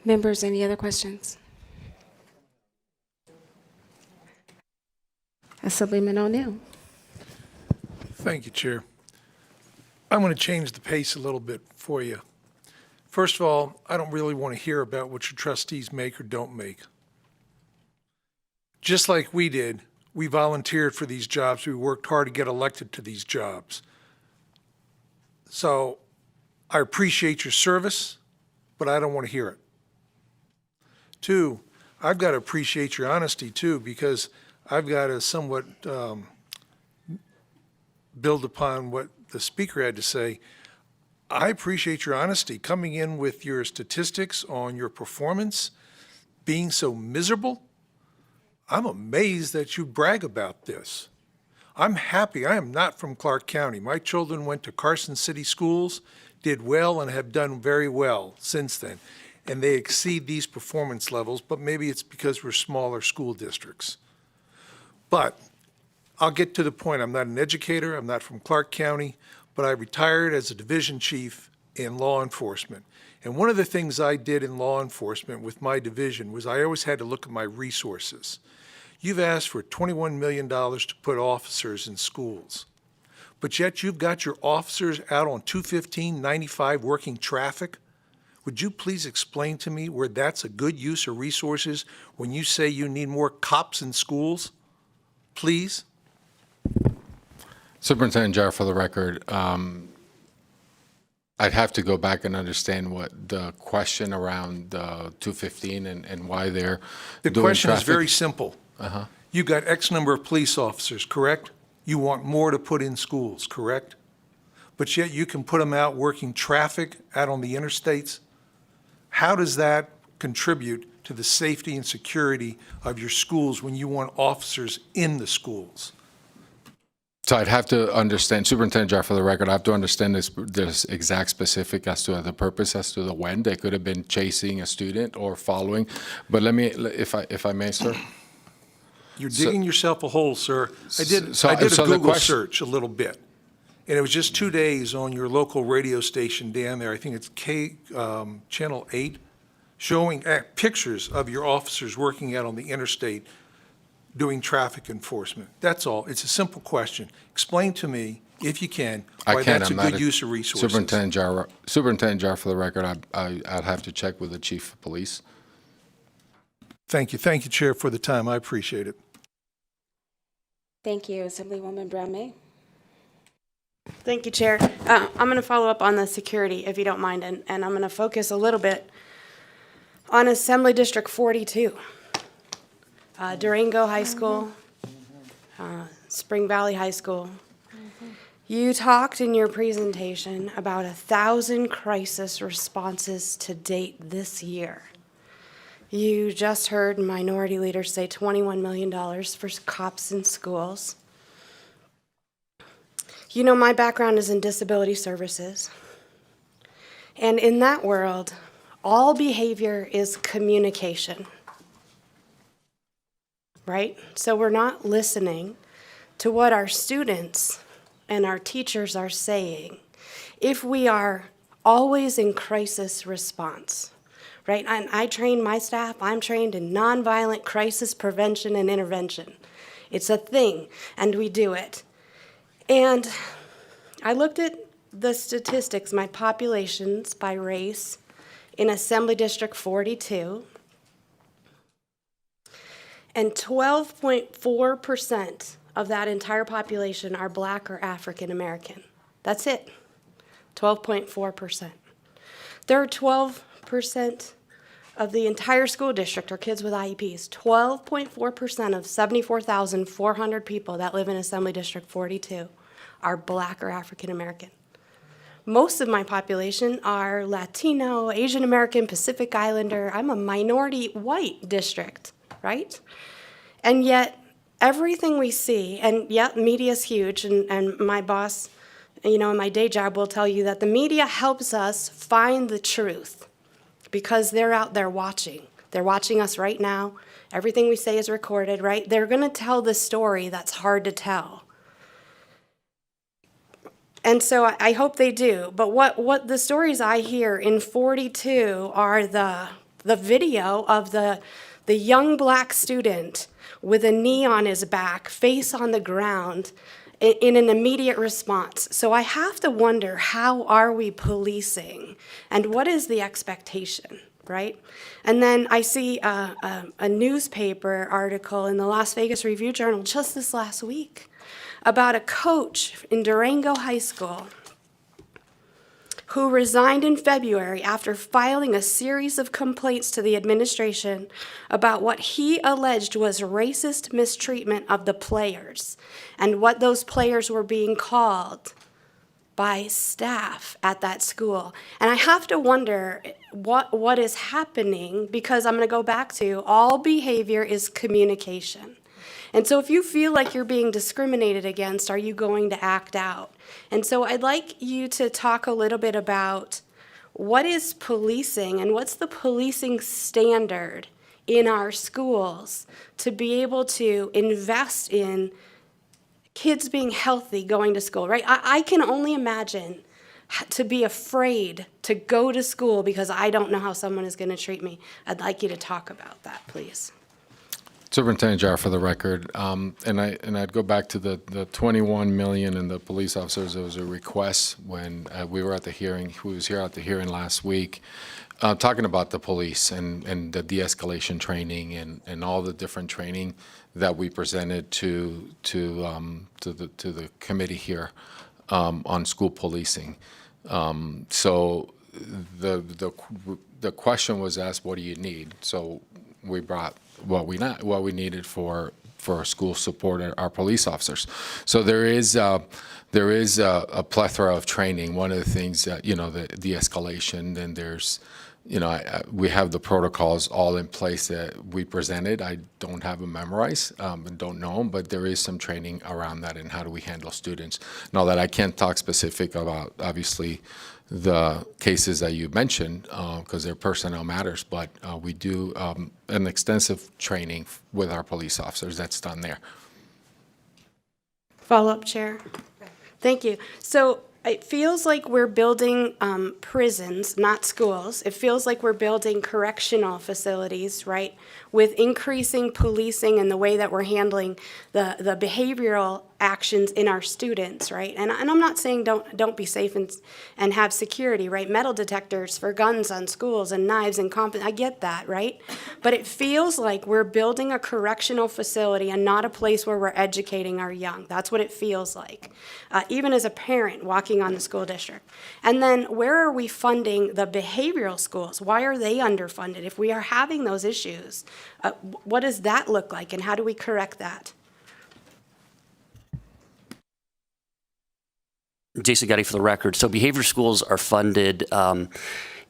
Members, any other questions? Assemblyman O'Neill. Thank you, Chair. I'm going to change the pace a little bit for you. First of all, I don't really want to hear about what your trustees make or don't make. Just like we did, we volunteered for these jobs. We worked hard to get elected to these jobs. So I appreciate your service, but I don't want to hear it. Two, I've got to appreciate your honesty too, because I've got to somewhat build upon what the speaker had to say. I appreciate your honesty, coming in with your statistics on your performance, being so miserable. I'm amazed that you brag about this. I'm happy. I am not from Clark County. My children went to Carson City schools, did well, and have done very well since then. And they exceed these performance levels, but maybe it's because we're smaller school districts. But I'll get to the point. I'm not an educator. I'm not from Clark County, but I retired as a division chief in law enforcement. And one of the things I did in law enforcement with my division was I always had to look at my resources. You've asked for $21 million to put officers in schools, but yet you've got your officers out on 215, 95 working traffic. Would you please explain to me where that's a good use of resources when you say you need more cops in schools? Please. Superintendent Jar, for the record, I'd have to go back and understand what the question around 215 and why they're The doing question is traffic. very simple. You got X number of police officers, correct? You want more to put in schools, correct? But yet you can put them out working traffic out on the interstates. How does that contribute to the safety and security of your schools when you want officers in the schools? So I'd have to understand, Superintendent Jar, for the record, I have to understand this exact specific as to the purpose, as to the when. They could have been chasing a student or following. But let me, if I may, sir. You're digging yourself a hole, sir. I did a so the Google question- search a little bit, and it was just 2 days on your local radio station down there. I think it's Channel 8, showing pictures of your officers working out on the interstate doing traffic enforcement. That's all. It's a simple question. Explain to me, if you can, why that's a good use of resources. Superintendent Jar, for the record, I'd have to check with the chief of police. Thank you. Thank you, Chair, for the time. I appreciate it. Thank you. Assemblywoman Brown-May. Thank you, Chair. I'm going to follow up on the security, if you don't mind, and I'm going to focus a little bit on Assembly District 42. Durango High School, Spring Valley High School. You talked in your presentation about 1,000 crisis responses to date this year. You just heard Minority Leader say $21 million for cops in schools. You know, my background is in disability services. And in that world, all behavior is communication, right? So we're not listening to what our students and our teachers are saying if we are always in crisis response, right? And I train my staff, I'm trained in nonviolent crisis prevention and intervention. It's a thing, and we do it. And I looked at the statistics, my populations by race in Assembly District 42, and 12.4% of that entire population are Black or African American. That's it, 12.4%. There are 12% of the entire school district are kids with IEPs. 12.4% of 74,400 people that live in Assembly District 42 are Black or African American. Most of my population are Latino, Asian American, Pacific Islander. I'm a minority white district, right? And yet, everything we see, and yeah, media is huge, and my boss, you know, in my day job will tell you that the media helps us find the truth because they're out there watching. They're watching us right now. Everything we say is recorded, right? They're gonna tell the story that's hard to tell. And so I hope they do. But what the stories I hear in 42 are the the video of the young black student with a knee on his back, face on the ground, in an immediate response. So I have to wonder, how are we policing, and what is the expectation, right? And then I see a newspaper article in the Las Vegas Review-Journal just this last week about a coach in Durango High School who resigned in February after filing a series of complaints to the administration about what he alleged was racist mistreatment of the players and what those players were being called by staff at that school. And I have to wonder what is happening, because I'm going to go back to all behavior is communication. And so if you feel like you're being discriminated against, are you going to act out? And so I'd like you to talk a little bit about what is policing and what's the policing standard in our schools to be able to invest in kids being healthy going to school, right? I can only imagine to be afraid to go to school because I don't know how someone is going to treat me. I'd like you to talk about that, please. Superintendent Jar, for the record, and I'd go back to the 21 million and the police officers. There was a request when we were at the hearing. We was here at the hearing last week, talking about the police and the de-escalation training and all the different training that we presented to the committee here on school policing. So the question was asked, what do you need? So we brought what we needed for our school support our police officers. So there is a plethora of training. One of the things that, the de-escalation, then there's, we have the protocols all in place that we presented. I don't have them memorized and don't know them, but there is some training around that and how do we handle students. Now that I can't talk specific about, obviously, the cases that you mentioned, because their personnel matters, but we do an extensive training with our police officers that's done there. Follow-up, Chair. Thank you. So it feels like we're building prisons, not schools. It feels like we're building correctional facilities, right, with increasing policing and the way that we're handling the behavioral actions in our students, right? And I'm not saying don't be safe and have security, right? Metal detectors for guns on schools and knives and I get that, right? But it feels like we're building a correctional facility and not a place where we're educating our young. That's what it feels like, even as a parent walking on the school district. And then where are we funding the behavioral schools? Why are they underfunded? If we are having those issues, what does that look like and how do we correct that? Jason Gotti for the record. So behavior schools are funded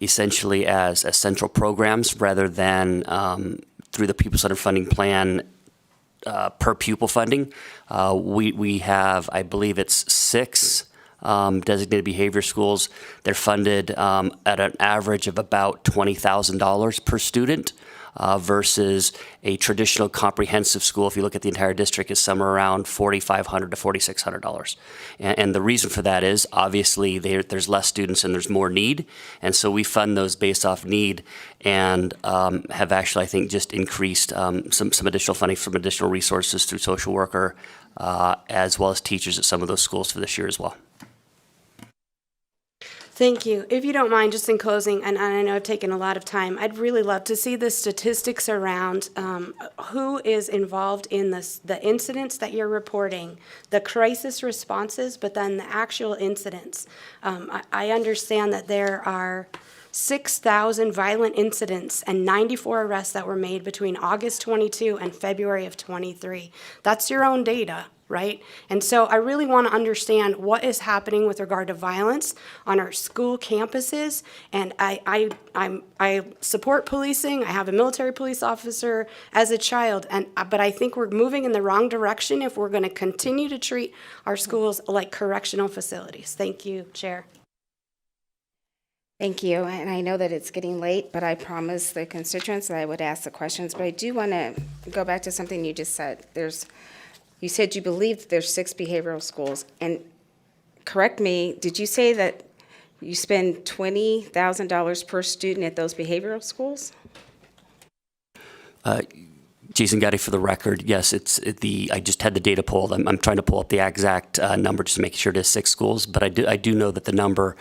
essentially as central programs rather than through the pupil-centered funding plan per pupil funding. We have, I believe it's 6 designated behavior schools. They're funded at an average of about $20,000 per student. Versus a traditional comprehensive school, if you look at the entire district, is somewhere around $4,500 to $4,600. And the reason for that is, obviously, there's less students and there's more need. And so we fund those based off need and have actually, I think, just increased some additional funding from additional resources through social worker as well as teachers at some of those schools for this year as well. Thank you. If you don't mind, just in closing, and I know I've taken a lot of time, I'd really love to see the statistics around who is involved in the incidents that you're reporting, the crisis responses, but then the actual incidents. I understand that there are 6,000 violent incidents and 94 arrests that were made between August 22 and February of 23. That's your own data, right? And so I really want to understand what is happening with regard to violence on our school campuses. And I support policing. I have a military police officer as a child, but I think we're moving in the wrong direction if we're going to continue to treat our schools like correctional facilities. Thank you, Chair. Thank you. And I know that it's getting late, but I promised the constituents that I would ask the questions. But I do want to go back to something you just said. You said you believe there's 6 behavioral schools. And correct me, did you say that You spend $20,000 per student at those behavioral schools? Jason Gaddy for the record. Yes, I just had the data pulled. I'm trying to pull up the exact number just to make sure it is 6 schools, but I do know that the number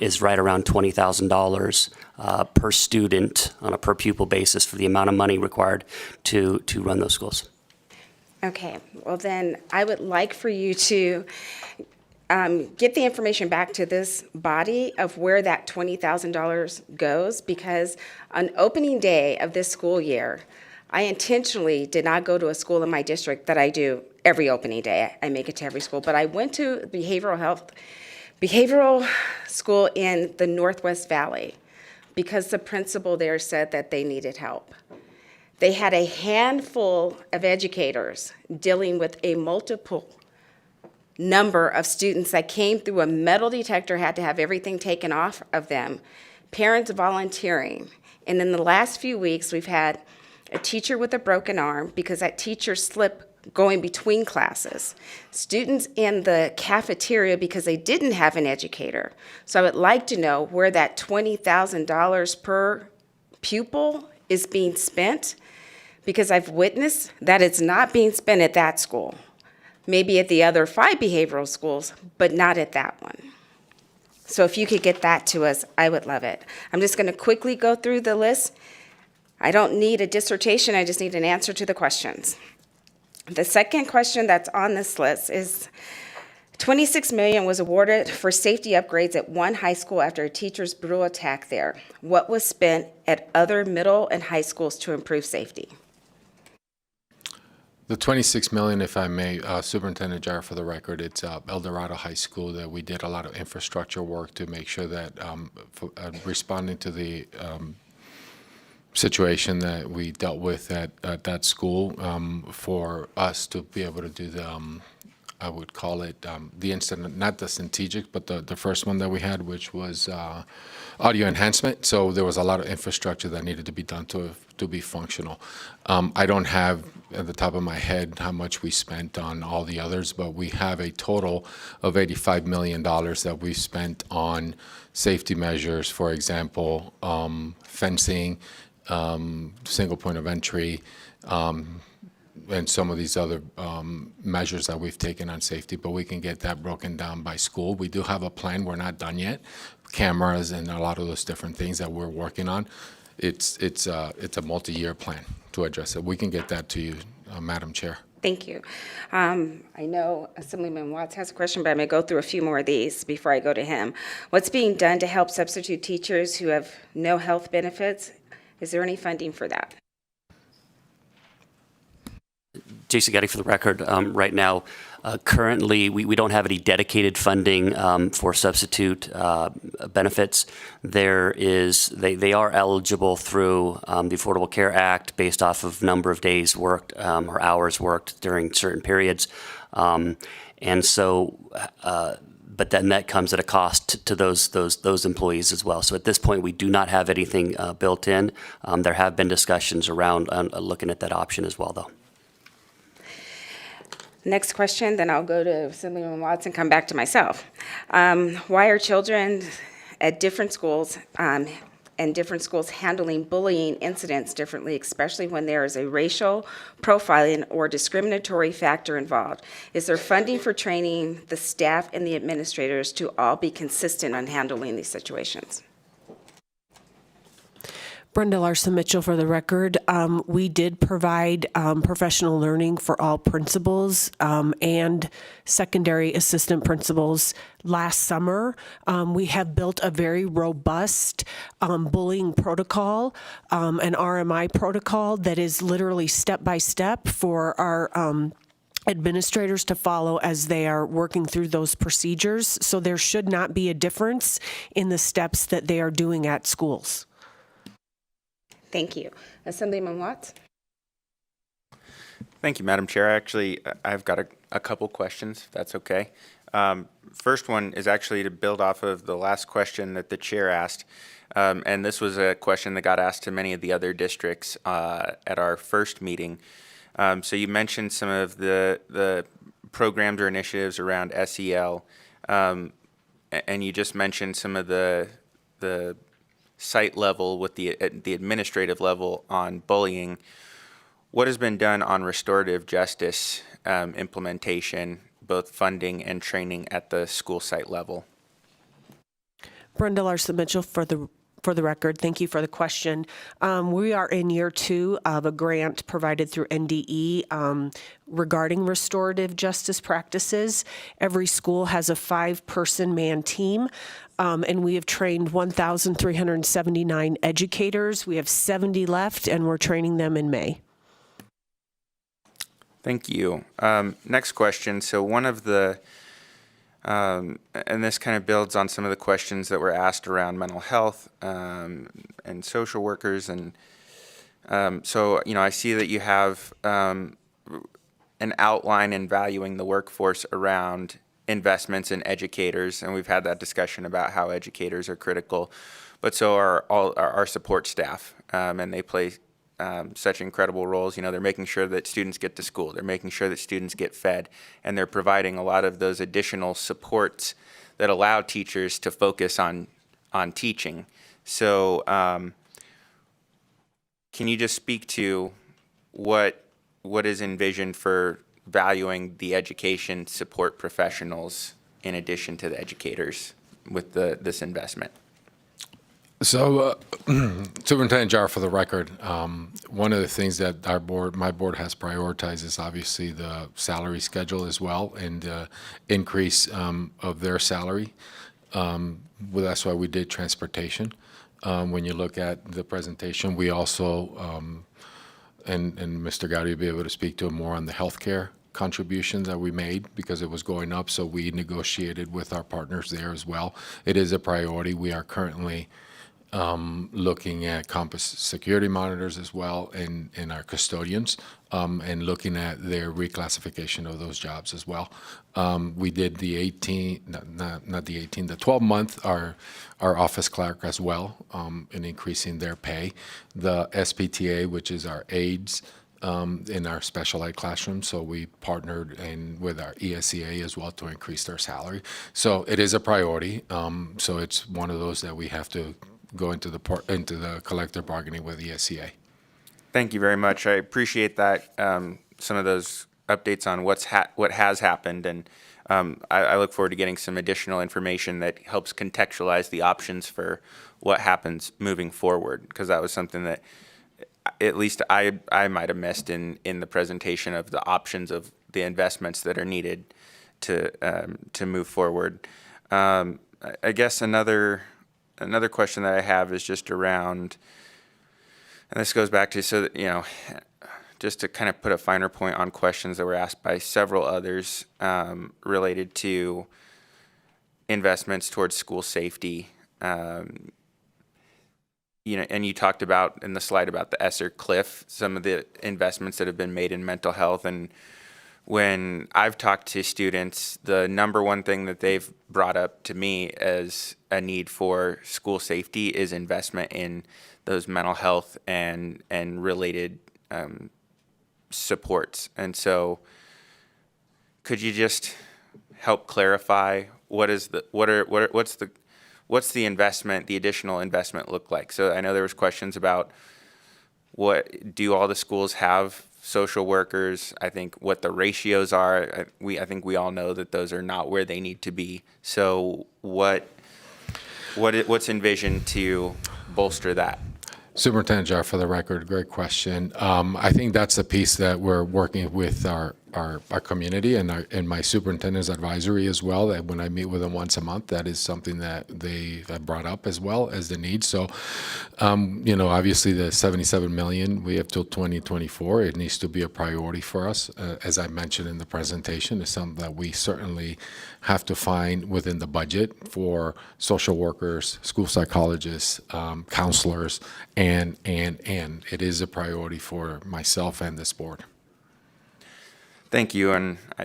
is right around $20,000 per student on a per pupil basis for the amount of money required to run those schools. Okay, well then, I would like for you to get the information back to this body of where that $20,000 goes, because on opening day of this school year, I intentionally did not go to a school in my district that I do every opening day. I make it to every school, but I went to behavioral school in the Northwest Valley because the principal there said that they needed help. They had a handful of educators dealing with a multiple number of students that came through a metal detector, had to have everything taken off of them, parents volunteering. And in the last few weeks, we've had a teacher with a broken arm because that teacher slipped going between classes, students in the cafeteria because they didn't have an educator. So I would like to know where that $20,000 per pupil is being spent, because I've witnessed that it's not being spent at that school. Maybe at the other 5 behavioral schools, but not at that one. So if you could get that to us, I would love it. I'm just going to quickly go through the list. I don't need a dissertation, I just need an answer to the questions. The second question that's on this list is $26 million was awarded for safety upgrades at one high school after a teacher's brutal attack there. What was spent at other middle and high schools to improve safety? The $26 million, if I may, Superintendent Jarrett, for the record, it's El Dorado High School that we did a lot of infrastructure work to make sure that responding to the situation that we dealt with at that school, for us to be able to do the, I would call it the incident, not the strategic, but the first one that we had, which was audio enhancement. So there was a lot of infrastructure that needed to be done to be functional. I don't have at the top of my head how much we spent on all the others, but we have a total of $85 million that we spent on safety measures, for example, fencing, single point of entry, and some of these other measures that we've taken on safety, but we can get that broken down by school. We do have a plan. We're not done yet. Cameras and a lot of those different things that we're working on. It's a multi-year plan to address it. We can get that to you, Madam Chair. Thank you. I know Assemblyman Watts has a question, but I'm going to go through a few more of these before I go to him. What's being done to help substitute teachers who have no health benefits? Is there any funding for that? Jason Gaddy for the record. Right now, currently, we don't have any dedicated funding for substitute benefits. They are eligible through the Affordable Care Act based off of number of days worked or hours worked during certain periods. And so, but then that comes at a cost to those employees as well. So at this point, we do not have anything built in. There have been discussions around looking at that option as well, though. Next question, then I'll go to Assemblyman Watts and come back to myself. Why are children at different schools and different schools handling bullying incidents differently, especially when there is a racial profiling or discriminatory factor involved? Is there funding for training the staff and the administrators to all be consistent on handling these situations? Brenda Larson-Mitchell for the record. We did provide professional learning for all principals and secondary assistant principals last summer. We have built a very robust bullying protocol, an RMI protocol that is literally step-by-step for our administrators to follow as they are working through those procedures. So there should not be a difference in the steps that they are doing at schools. Thank you. Assemblyman Watts? Thank you, Madam Chair. Actually, I've got a couple questions, if that's okay. First one is actually to build off of the last question that the chair asked. And this was a question that got asked to many of the other districts at our first meeting. So you mentioned some of the programs or initiatives around SEL. and you just mentioned some of the site level with the administrative level on bullying. What has been done on restorative justice implementation, both funding and training at the school site level? Brenda Larson Mitchell for the record. Thank you for the question. We are in year 2 of a grant provided through NDE regarding restorative justice practices. Every school has a 5-person man team, and we have trained 1,379 educators. We have 70 left, and we're training them in May. Thank you. Next question. So one of the and this kind of builds on some of the questions that were asked around mental health and social workers. And so, I see that you have an outline in valuing the workforce around investments in educators. And we've had that discussion about how educators are critical, but so are all our support staff. And they play such incredible roles. They're making sure that students get to school. They're making sure that students get fed, and they're providing a lot of those additional supports that allow teachers to focus on teaching. So, can you just speak to what is envisioned for valuing the education support professionals in addition to the educators with this investment? So, Superintendent Jar, for the record, one of the things that my board has prioritized is obviously the salary schedule as well, and the increase of their salary. Well, that's why we did transportation. When you look at the presentation, we also, and Mr. Gowdy will be able to speak to it more on the healthcare contributions that we made because it was going up. So we negotiated with our partners there as well. It is a priority. We are currently looking at campus security monitors as well and our custodians, and looking at their reclassification of those jobs as well. We did the 12-month, our office clerk as well, in increasing their pay. The SPTA, which is our aides in our special ed classroom, so we partnered with our ESEA as well to increase their salary. So it is a priority. So it's one of those that we have to go into the collective bargaining with the ESEA. Thank you very much. I appreciate that, some of those updates on what has happened, and I look forward to getting some additional information that helps contextualize the options for what happens moving forward, because that was something that at least I might have missed in the presentation of the options of the investments that are needed to move forward. I guess another question that I have is just around, and this goes back to, so that, just to kind of put a finer point on questions that were asked by several others related to investments towards school safety. And you talked about in the slide about the Esser Cliff, some of the investments that have been made in mental health. And when I've talked to students, the number one thing that they've brought up to me as a need for school safety is investment in those mental health and related supports. And so, could you just help clarify what's the investment, the additional investment look like? So I know there was questions about what do all the schools have social workers? I think what the ratios are, I think we all know that those are not where they need to be. So what's envisioned to bolster that? Superintendent Jar, for the record, great question. I think that's the piece that we're working with our community and my superintendent's advisory as well, that when I meet with them once a month, that is something that they have brought up as well as the need. So, obviously the 77 million we have till 2024, it needs to be a priority for us. As I mentioned in the presentation, it's something that we certainly have to find within the budget for social workers, school psychologists, counselors, and it is a priority for myself and this board. Thank you. And, I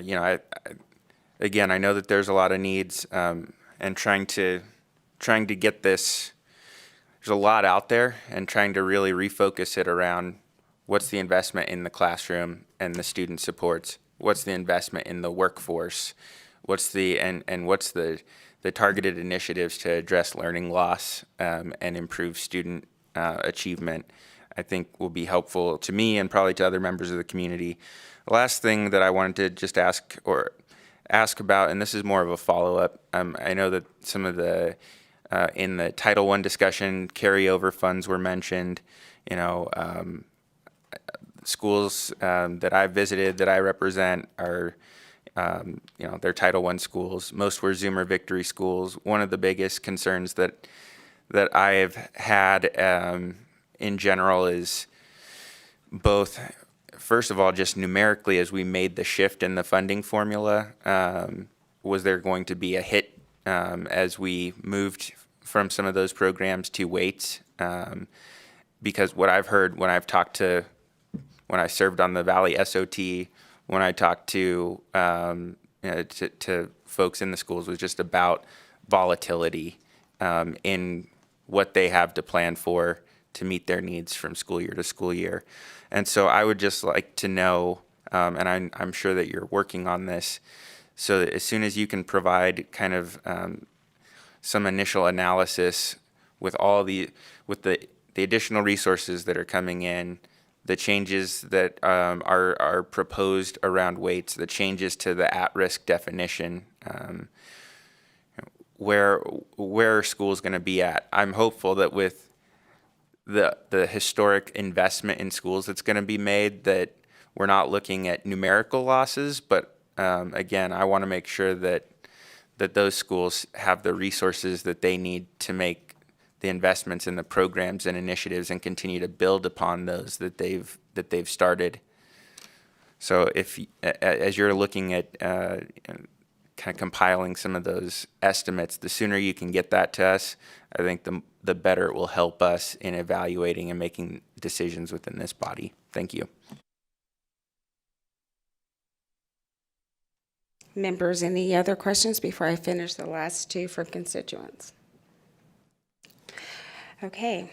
know that there's a lot of needs, and trying to get this, there's a lot out there, and trying to really refocus it around what's the investment in the classroom and the student supports, what's the investment in the workforce, what's the the targeted initiatives to address learning loss and improve student achievement, I think will be helpful to me and probably to other members of the community. The last thing that I wanted to just ask about, and this is more of a follow-up, I know that some of the, in the Title I discussion, carryover funds were mentioned. You know, schools that I've visited, that I represent, are, you know, they're Title I schools. Most were Zoomer Victory schools. One of the biggest concerns that I've had in general is both, first of all, just numerically, as we made the shift in the funding formula, was there going to be a hit as we moved from some of those programs to weights? Because what I've heard when I served on the Valley SOT, when I talked to to folks in the schools, was just about volatility in what they have to plan for to meet their needs from school year to school year. And so I would just like to know, and I'm sure that you're working on this, so that as soon as you can provide kind of some initial analysis with the additional resources that are coming in, the changes that are proposed around weights, the changes to the at-risk definition, where are schools going to be at? I'm hopeful that with the historic investment in schools that's going to be made, that we're not looking at numerical losses, but again, I want to make sure that those schools have the resources that they need to make the investments in the programs and initiatives and continue to build upon those that they've started. So if, as you're looking at kind of compiling some of those estimates, the sooner you can get that to us, I think the better it will help us in evaluating and making decisions within this body. Thank you. Members, any other questions before I finish the last two from constituents? Okay.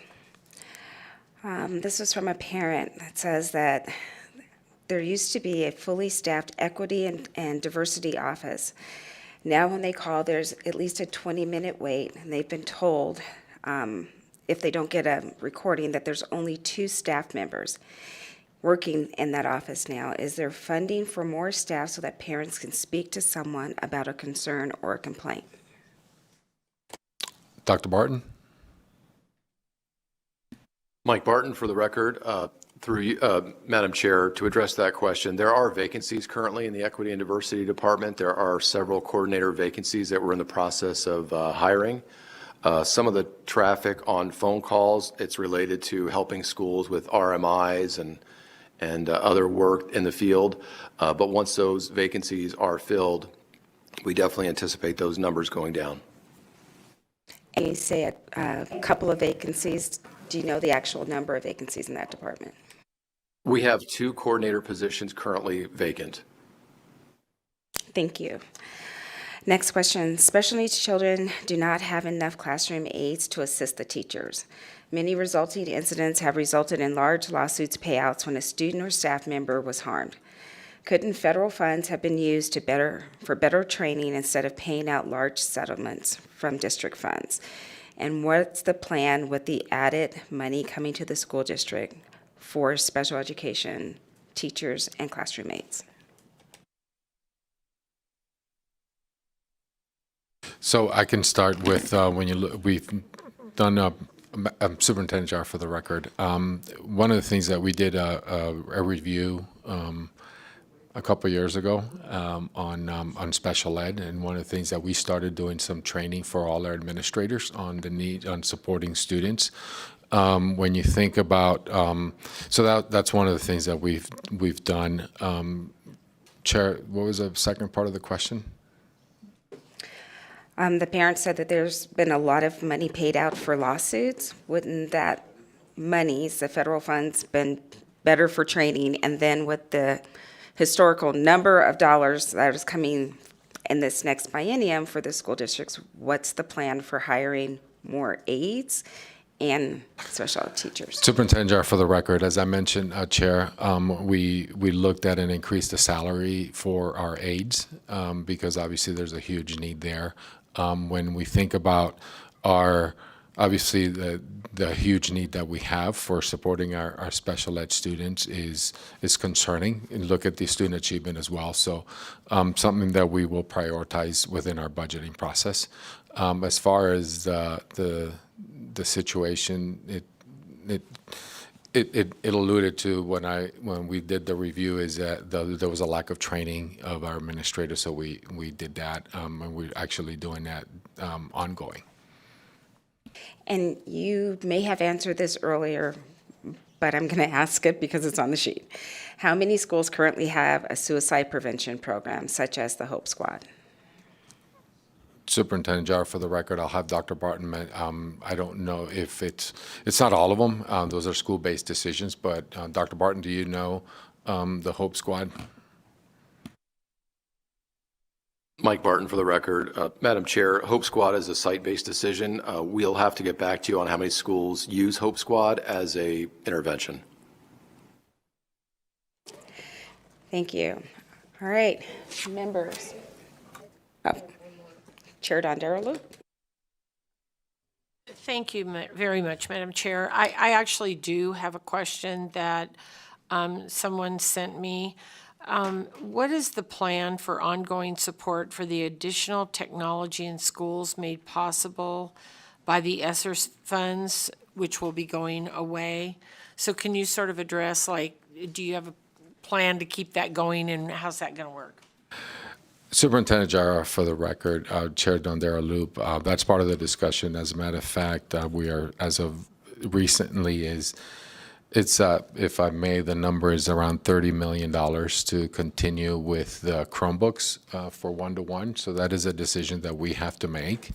This is from a parent that says that there used to be a fully staffed equity and diversity office. Now when they call, there's at least a 20-minute wait, and they've been told, if they don't get a recording, that there's only 2 staff members working in that office now. Is there funding for more staff so that parents can speak to someone about a concern or a complaint? Dr. Barton? Mike Barton, for the record, through you, Madam Chair, to address that question. There are vacancies currently in the Equity and Diversity Department. There are several coordinator vacancies that we're in the process of hiring. Some of the traffic on phone calls, it's related to helping schools with RMIs and other work in the field. But once those vacancies are filled, we definitely anticipate those numbers going down. And you say a couple of vacancies. Do you know the actual number of vacancies in that department? We have 2 coordinator positions currently vacant. Thank you. Next question. Special needs children do not have enough classroom aides to assist the teachers. Many resulting incidents have resulted in large lawsuits payouts when a student or staff member was harmed. Couldn't federal funds have been used for better training instead of paying out large settlements from district funds? And what's the plan with the added money coming to the school district for special education teachers and classroom aides? So I can start with when you look, we've done Superintendent Jar, for the record. One of the things that we did a review a couple years ago on special ed, and one of the things that we started doing some training for all our administrators on the need on supporting students. When you think about, so that's one of the things that we've done. Chair, what was the second part of the question? The parents said that there's been a lot of money paid out for lawsuits. Wouldn't that monies, the federal funds, been better for training? And then with the historical number of dollars that is coming in this next biennium for the school districts, what's the plan for hiring more aides and special ed teachers? Superintendent Jar, for the record, as I mentioned, Chair, we looked at and increased the salary for our aides because obviously there's a huge need there. When we think about obviously the huge need that we have for supporting our special ed students is concerning, and look at the student achievement as well. So something that we will prioritize within our budgeting process. As far as the situation, it alluded to when we did the review is that there was a lack of training of our administrators, so we did that, and we're actually doing that ongoing. And you may have answered this earlier, but I'm going to ask it because it's on the sheet. How many schools currently have a suicide prevention program, such as the Hope Squad? Superintendent Jar, for the record, I'll have Dr. Barton. I don't know if it's not all of them. Those are school-based decisions. But Dr. Barton, do you know the Hope Squad? Mike Barton, for the record. Madam Chair, Hope Squad is a site-based decision. We'll have to get back to you on how many schools use Hope Squad as a intervention. Thank you. All right, members. Chair Dondera. Thank you very much, Madam Chair. I actually do have a question that someone sent me. What is the plan for ongoing support for the additional technology in schools made possible by the ESSER funds, which will be going away? So can you sort of address, like, do you have a plan to keep that going, and how's that going to work? Superintendent Jara, for the record, Chair Dondera Loop, that's part of the discussion. As a matter of fact, we are, as of recently, if I may, the number is around $30 million to continue with the Chromebooks for one-to-one. So that is a decision that we have to make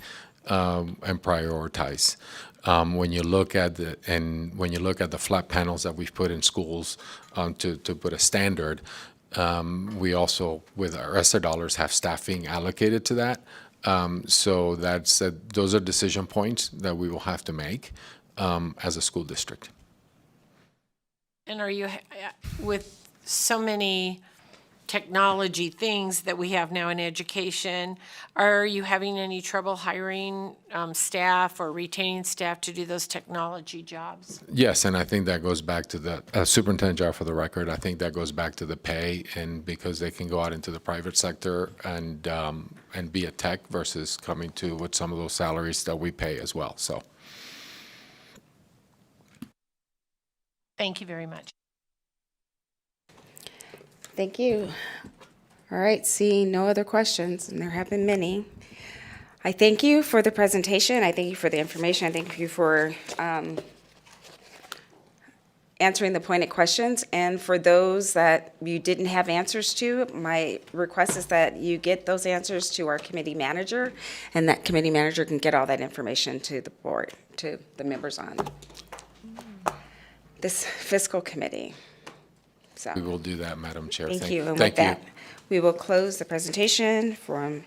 and prioritize. When you look at the flat panels that we've put in schools to put a standard, we also, with our ESSER dollars, have staffing allocated to that. So those are decision points that we will have to make as a school district. And are you, with so many technology things that we have now in education, are you having any trouble hiring staff or retaining staff to do those technology jobs? Yes, and I think that goes back to the Superintendent Jar, for the record. I think that goes back to the pay, and because they can go out into the private sector and be a tech versus coming to with some of those salaries that we pay as well. So. Thank you very much. Thank you. All right, seeing no other questions, and there have been many. I thank you for the presentation. I thank you for the information. I thank you for answering the pointed questions. And for those that you didn't have answers to, my request is that you get those answers to our committee manager, and that committee manager can get all that information to the board, to the members on this fiscal committee. So We will do that, Madam Chair. thank you. And with Thank you. that, we will close the presentation from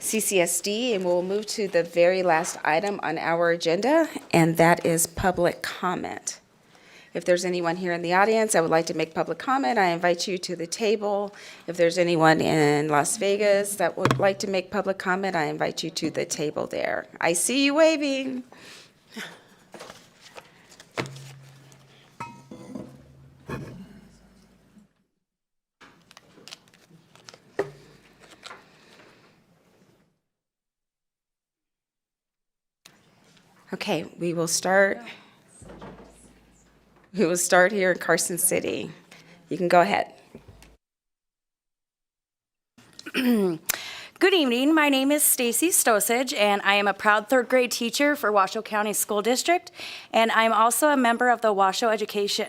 CCSD, and we'll move to the very last item on our agenda, and that is public comment. If there's anyone here in the audience that would like to make public comment, I invite you to the table. If there's anyone in Las Vegas that would like to make public comment, I invite you to the table there. I see you waving. Okay, we will start here in Carson City. You can go ahead. Good evening. My name is Stacy Stosage, and I am a proud third grade teacher for Washoe County School District, and I'm also a member of the Washoe Education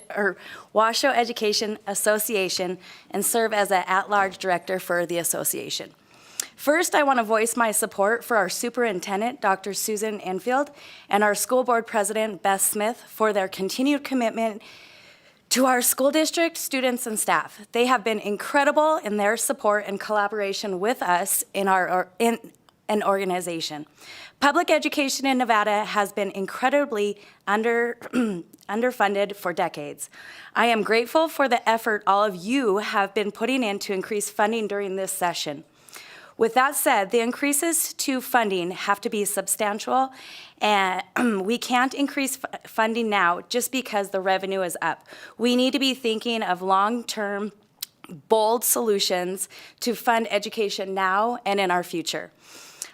Association and serve as an at-large director for the association. First, I want to voice my support for our superintendent, Dr. Susan Enfield, and our school board president, Beth Smith, for their continued commitment to our school district, students, and staff. They have been incredible in their support and collaboration with us in an organization. Public education in Nevada has been incredibly underfunded for decades. I am grateful for the effort all of you have been putting in to increase funding during this session. With that said, the increases to funding have to be substantial, and we can't increase funding now just because the revenue is up. We need to be thinking of long-term, bold solutions to fund education now and in our future.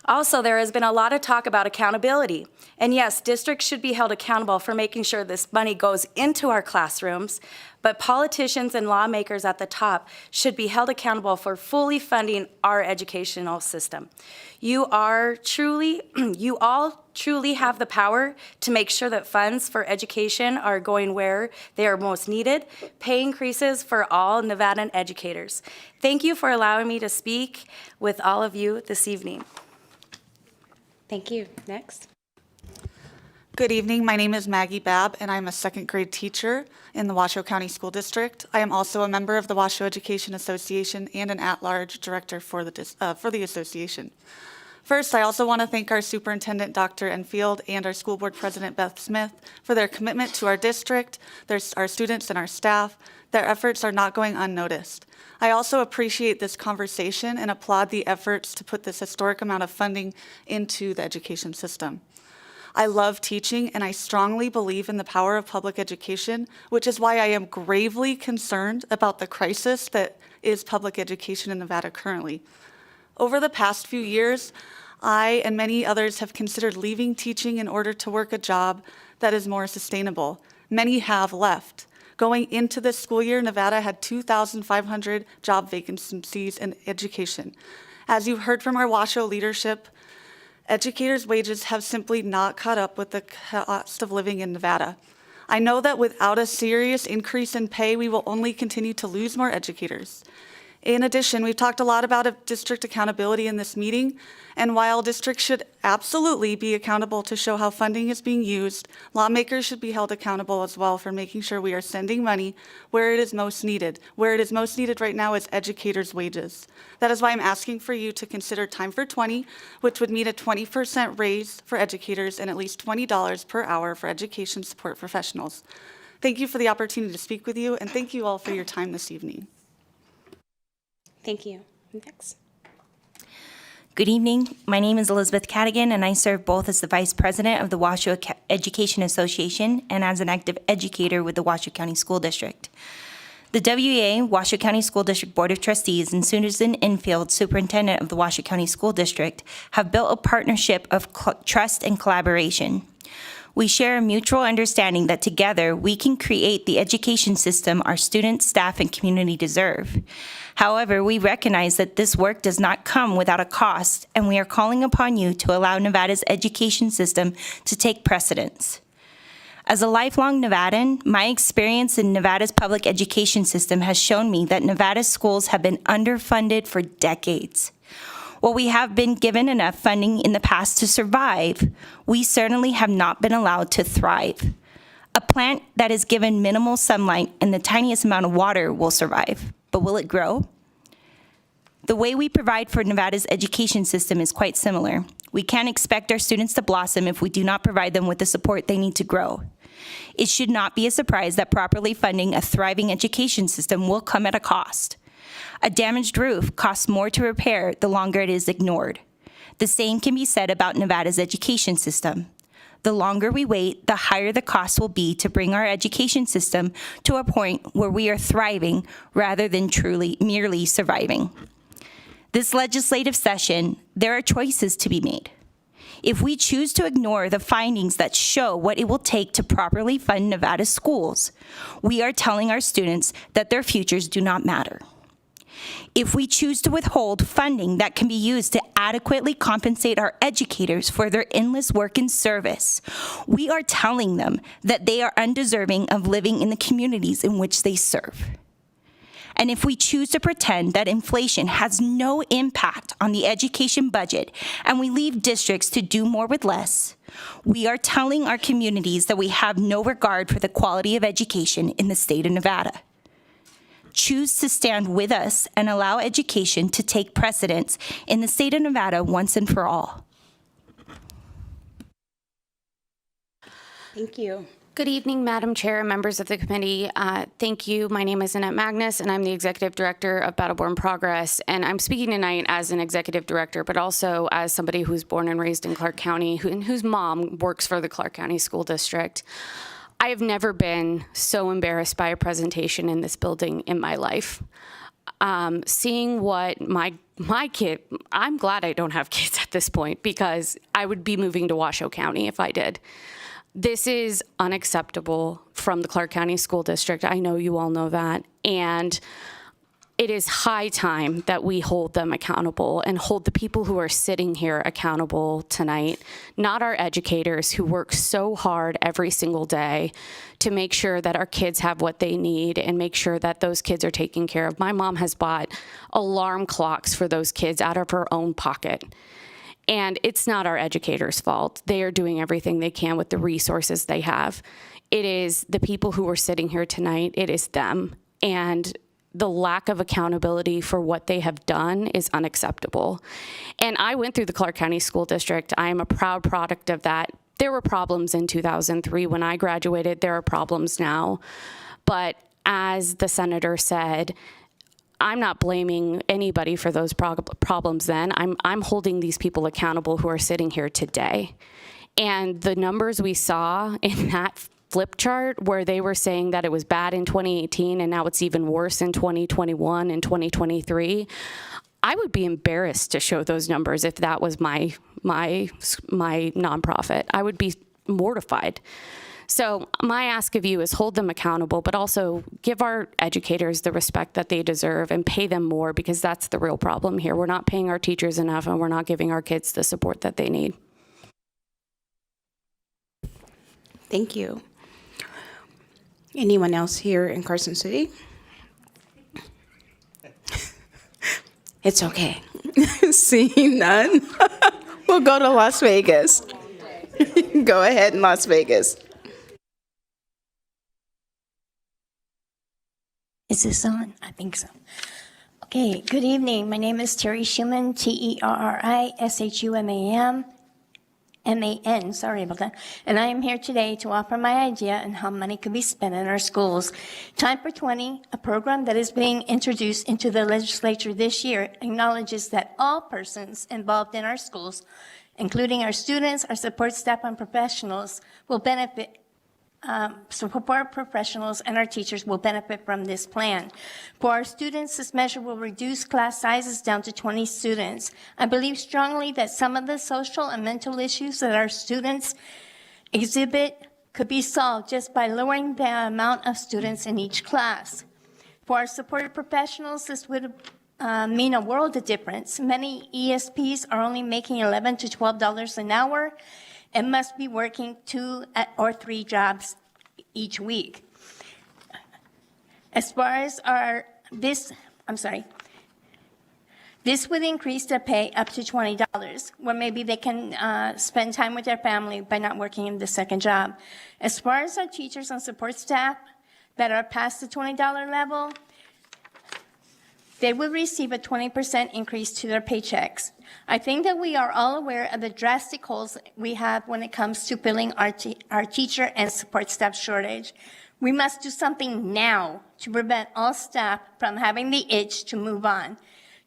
Also, there has been a lot of talk about accountability. And yes, districts should be held accountable for making sure this money goes into our classrooms, but politicians and lawmakers at the top should be held accountable for fully funding our educational system. You all truly have the power to make sure that funds for education are going where they are most needed. Pay increases for all Nevadan educators. Thank you for allowing me to speak with all of you this evening. Thank you. Next. Good evening. My name is Maggie Babb, and I'm a second grade teacher in the Washoe County School District. I am also a member of the Washoe Education Association and an at-large director for the association. First, I also want to thank our superintendent, Dr. Enfield, and our school board president, Beth Smith, for their commitment to our district, our students, and our staff. Their efforts are not going unnoticed. I also appreciate this conversation and applaud the efforts to put this historic amount of funding into the education system. I love teaching, and I strongly believe in the power of public education, which is why I am gravely concerned about the crisis that is public education in Nevada currently. Over the past few years, I and many others have considered leaving teaching in order to work a job that is more sustainable. Many have left. Going into this school year, Nevada had 2,500 job vacancies in education. As you heard from our Washoe leadership, educators' wages have simply not caught up with the cost of living in Nevada. I know that without a serious increase in pay, we will only continue to lose more educators. In addition, we've talked a lot about district accountability in this meeting, and while districts should absolutely be accountable to show how funding is being used, lawmakers should be held accountable as well for making sure we are sending money where it is most needed. Where it is most needed right now is educators' wages. That is why I'm asking for you to consider Time for 20, which would mean a 20% raise for educators and at least $20 per hour for education support professionals. Thank you for the opportunity to speak with you, and thank you all for your time this evening. Thank you. Next. Good evening. My name is Elizabeth Cadigan, and I serve both as the Vice President of the Washoe Education Association and as an active educator with the Washoe County School District. The WEA, Washoe County School District Board of Trustees, and Susan Enfield, Superintendent of the Washoe County School District, have built a partnership of trust and collaboration. We share a mutual understanding that together we can create the education system our students, staff, and community deserve. However, we recognize that this work does not come without a cost, and we are calling upon you to allow Nevada's education system to take precedence. As a lifelong Nevadan, my experience in Nevada's public education system has shown me that Nevada's schools have been underfunded for decades. While we have been given enough funding in the past to survive, we certainly have not been allowed to thrive. A plant that is given minimal sunlight and the tiniest amount of water will survive, but will it grow? The way we provide for Nevada's education system is quite similar. We can't expect our students to blossom if we do not provide them with the support they need to grow. It should not be a surprise that properly funding a thriving education system will come at a cost. A damaged roof costs more to repair the longer it is ignored. The same can be said about Nevada's education system. The longer we wait, the higher the cost will be to bring our education system to a point where we are thriving rather than merely surviving. This legislative session, there are choices to be made. If we choose to ignore the findings that show what it will take to properly fund Nevada's schools, we are telling our students that their futures do not matter. If we choose to withhold funding that can be used to adequately compensate our educators for their endless work and service, we are telling them that they are undeserving of living in the communities in which they serve. And if we choose to pretend that inflation has no impact on the education budget and we leave districts to do more with less, we are telling our communities that we have no regard for the quality of education in the state of Nevada. Choose to stand with us and allow education to take precedence in the state of Nevada once and for all. Thank you. Good evening, Madam Chair and members of the committee. Thank you. My name is Annette Magnus, and I'm the Executive Director of Battleborn Progress. And I'm speaking tonight as an Executive Director, but also as somebody who's born and raised in Clark County, and whose mom works for the Clark County School District. I have never been so embarrassed by a presentation in this building in my life. Seeing what my kid, I'm glad I don't have kids at this point, because I would be moving to Washoe County if I did. This is unacceptable from the Clark County School District. I know you all know that. And it is high time that we hold them accountable and hold the people who are sitting here accountable tonight, not our educators who work so hard every single day to make sure that our kids have what they need and make sure that those kids are taken care of. My mom has bought alarm clocks for those kids out of her own pocket. And it's not our educators' fault. They are doing everything they can with the resources they have. It is the people who are sitting here tonight, it is them. And the lack of accountability for what they have done is unacceptable. And I went through the Clark County School District. I am a proud product of that. There were problems in 2003 when I graduated. There are problems now. But as the senator said, I'm not blaming anybody for those problems then. I'm holding these people accountable who are sitting here today. And the numbers we saw in that flip chart where they were saying that it was bad in 2018 and now it's even worse in 2021 and 2023, I would be embarrassed to show those numbers if that was my nonprofit. I would be mortified. So my ask of you is hold them accountable, but also give our educators the respect that they deserve and pay them more, because that's the real problem here. We're not paying our teachers enough and we're not giving our kids the support that they need. Thank you. Anyone else here in Carson City? It's okay. Seeing none, we'll go to Las Vegas. Go ahead in Las Vegas. Is this on? I think so. Okay, good evening. My name is Terry Schuman, TerriSchuman, sorry about that. And I am here today to offer my idea on how money could be spent in our schools. Time for 20, a program that is being introduced into the legislature this year, acknowledges that all persons involved in our schools, including our students, our support staff, and professionals, will benefit. Support professionals and our teachers will benefit from this plan. For our students, this measure will reduce class sizes down to 20 students. I believe strongly that some of the social and mental issues that our students exhibit could be solved just by lowering the amount of students in each class. For our support professionals, this would mean a world of difference. Many ESPs are only making $11 to $12 an hour and must be working 2 or 3 jobs each week. As far as this would increase their pay up to $20, where maybe they can spend time with their family by not working in the second job. As far as our teachers and support staff that are past the $20 level, they will receive a 20% increase to their paychecks. I think that we are all aware of the drastic holes we have when it comes to filling our teacher and support staff shortage. We must do something now to prevent all staff from having the itch to move on.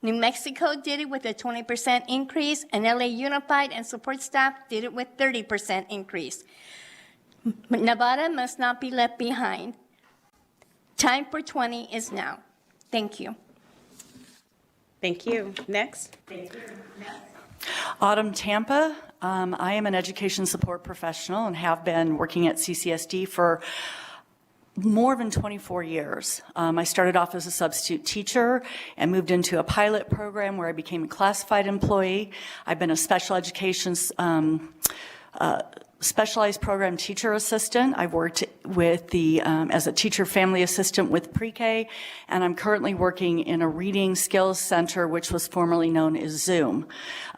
New Mexico did it with a 20% increase, and LA Unified and support staff did it with 30% increase. Nevada must not be left behind. Time for 20 is now. Thank you. Thank you. Next. Autumn Tampa. I am an education support professional and have been working at CCSD for more than 24 years. I started off as a substitute teacher and moved into a pilot program where I became a classified employee. I've been a special education specialized program teacher assistant. I've worked with as a teacher family assistant with pre-K, and I'm currently working in a reading skills center, which was formerly known as Zoom.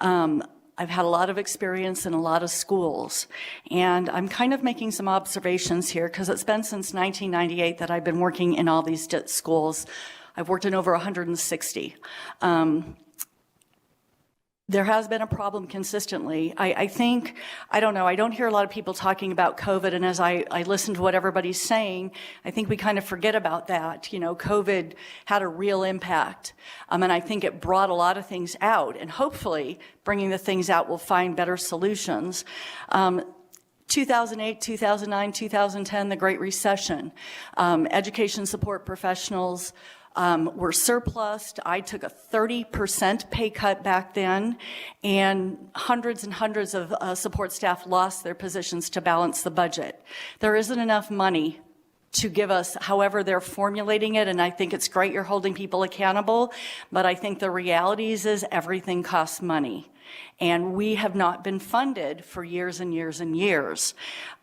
I've had a lot of experience in a lot of schools, and I'm kind of making some observations here because it's been since 1998 that I've been working in all these schools. I've worked in over 160. There has been a problem consistently. I think, I don't know, I don't hear a lot of people talking about COVID, and as I listen to what everybody's saying, I think we kind of forget about that. You know, COVID had a real impact, and I think it brought a lot of things out, and hopefully bringing the things out will find better solutions. 2008, 2009, 2010, the Great Recession, education support professionals were surplused. I took a 30% pay cut back then, and hundreds of support staff lost their positions to balance the budget. There isn't enough money to give us, however they're formulating it, and I think it's great you're holding people accountable, but I think the realities is everything costs money, and we have not been funded for years and years and years.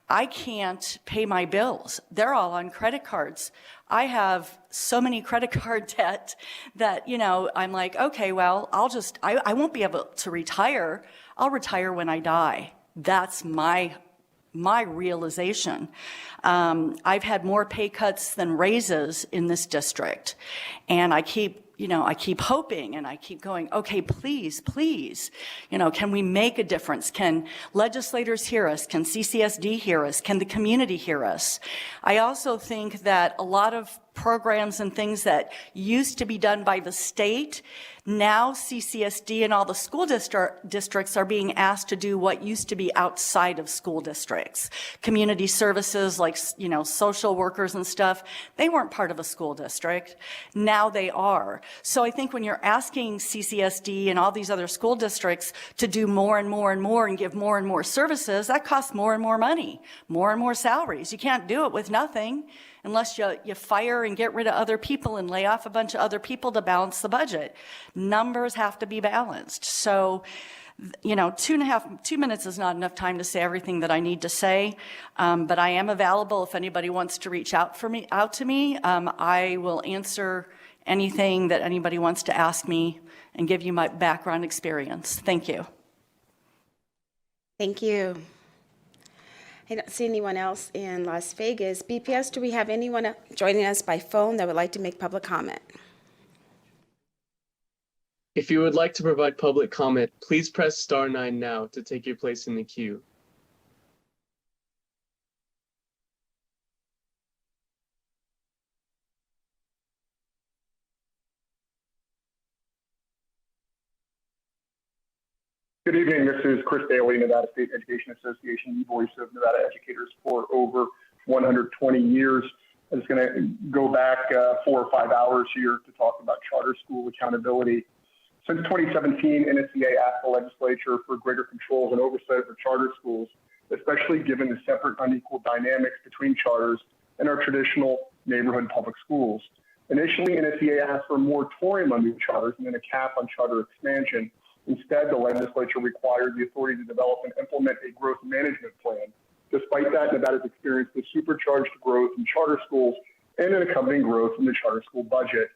I can't pay my bills. They're all on credit cards. I have so many credit card debt that, you know, I'm like, okay, well, I won't be able to retire. I'll retire when I die. That's my realization. I've had more pay cuts than raises in this district. And I keep hoping and I keep going, okay, please, can we make a difference? Can legislators hear us? Can CCSD hear us? Can the community hear us? I also think that a lot of programs and things that used to be done by the state, now CCSD and all the school districts are being asked to do what used to be outside of school districts. Community services like, social workers and stuff, they weren't part of a school district. Now they are. So I think when you're asking CCSD and all these other school districts to do more and more and more and give more and more services, that costs more and more money, more and more salaries. You can't do it with nothing unless you fire and get rid of other people and lay off a bunch of other people to balance the budget. Numbers have to be balanced. So, 2 minutes is not enough time to say everything that I need to say, but I am available if anybody wants to reach out to me. I will answer anything that anybody wants to ask me and give you my background experience. Thank you. Thank you. I don't see anyone else in Las Vegas. BPS, do we have anyone joining us by phone that would like to make public comment? If you would like to provide public comment, please press star 9 now to take your place in the queue. Good evening. This is Chris Daly, Nevada State Education Association, the voice of Nevada educators for over 120 years. I'm just going to go back 4 or 5 hours here to talk about charter school accountability. Since 2017, NSCA asked the legislature for greater controls and oversight for charter schools, especially given the separate, unequal dynamics between charters and our traditional neighborhood public schools. Initially, NSCA asked for a moratorium on new charters and then a cap on charter expansion. Instead, the legislature required the authority to develop and implement a growth management plan. Despite that, Nevada's experienced a supercharged growth in charter schools and an accompanying growth in the charter school budget.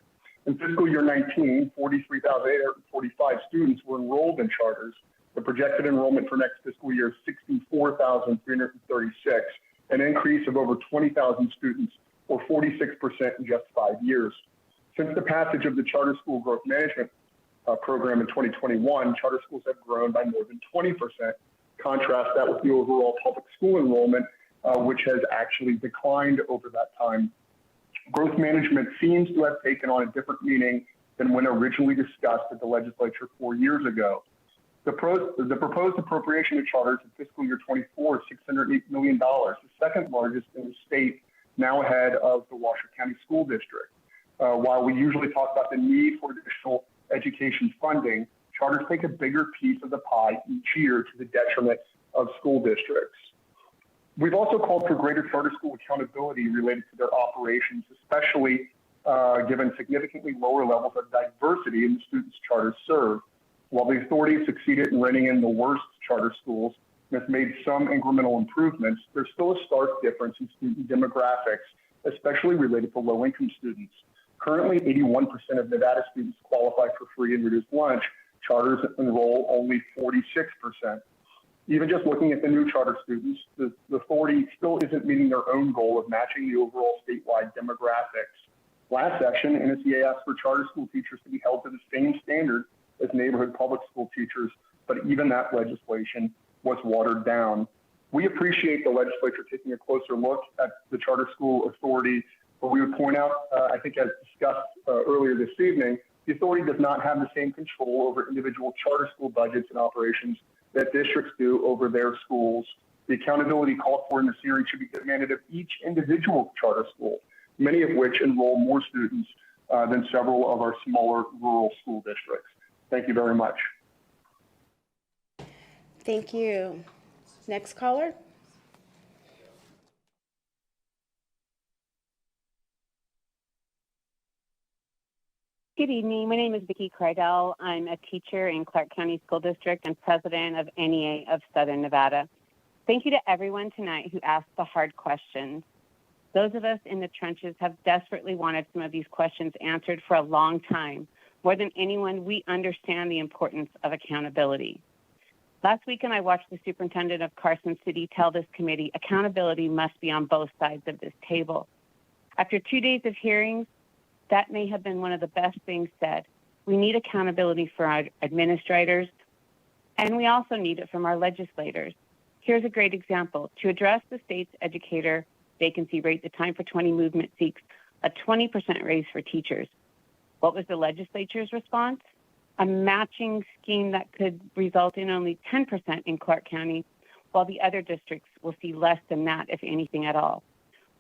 In fiscal year 19, 43,845 students were enrolled in charters. The projected enrollment for next fiscal year is 64,336, an increase of over 20,000 students, or 46% in just 5 years. Since the passage of the Charter School Growth Management program in 2021, charter schools have grown by more than 20%. Contrast that with the overall public school enrollment, which has actually declined over that time. Growth management seems to have taken on a different meaning than when originally discussed at the legislature 4 years ago. The proposed appropriation of charters in fiscal year 24 is $608 million, the second largest in the state, now ahead of the Washoe County School District. While we usually talk about the need for additional education funding, charters take a bigger piece of the pie each year to the detriment of school districts. We've also called for greater charter school accountability related to their operations, especially given significantly lower levels of diversity in the students charters serve. While the authority has succeeded in reining in the worst charter schools and has made some incremental improvements, there's still a stark difference in student demographics, especially related to low-income students. Currently, 81% of Nevada students qualify for free and reduced lunch. Charters enroll only 46%. Even just looking at the new charter students, the authority still isn't meeting their own goal of matching the overall statewide demographics. Last session, NSCA asked for charter school teachers to be held to the same standard as neighborhood public school teachers, but even that legislation was watered down. We appreciate the legislature taking a closer look at the Charter School Authority, but we would point out, I think as discussed earlier this evening, the authority does not have the same control over individual charter school budgets and operations that districts do over their schools. The accountability called for in the series should be demanded of each individual charter school, many of which enroll more students than several of our smaller rural school districts. Thank you very much. Thank you. Next caller. Good evening. My name is Vicki Cridell. I'm a teacher in Clark County School District and president of NEA of Southern Nevada. Thank you to everyone tonight who asked the hard questions. Those of us in the trenches have desperately wanted some of these questions answered for a long time. More than anyone, we understand the importance of accountability. Last weekend, I watched the superintendent of Carson City tell this committee accountability must be on both sides of this table. After 2 days of hearings, that may have been one of the best things said. We need accountability for our administrators, and we also need it from our legislators. Here's a great example. To address the state's educator vacancy rate, the Time for 20 movement seeks a 20% raise for teachers. What was the legislature's response? A matching scheme that could result in only 10% in Clark County, while the other districts will see less than that, if anything at all.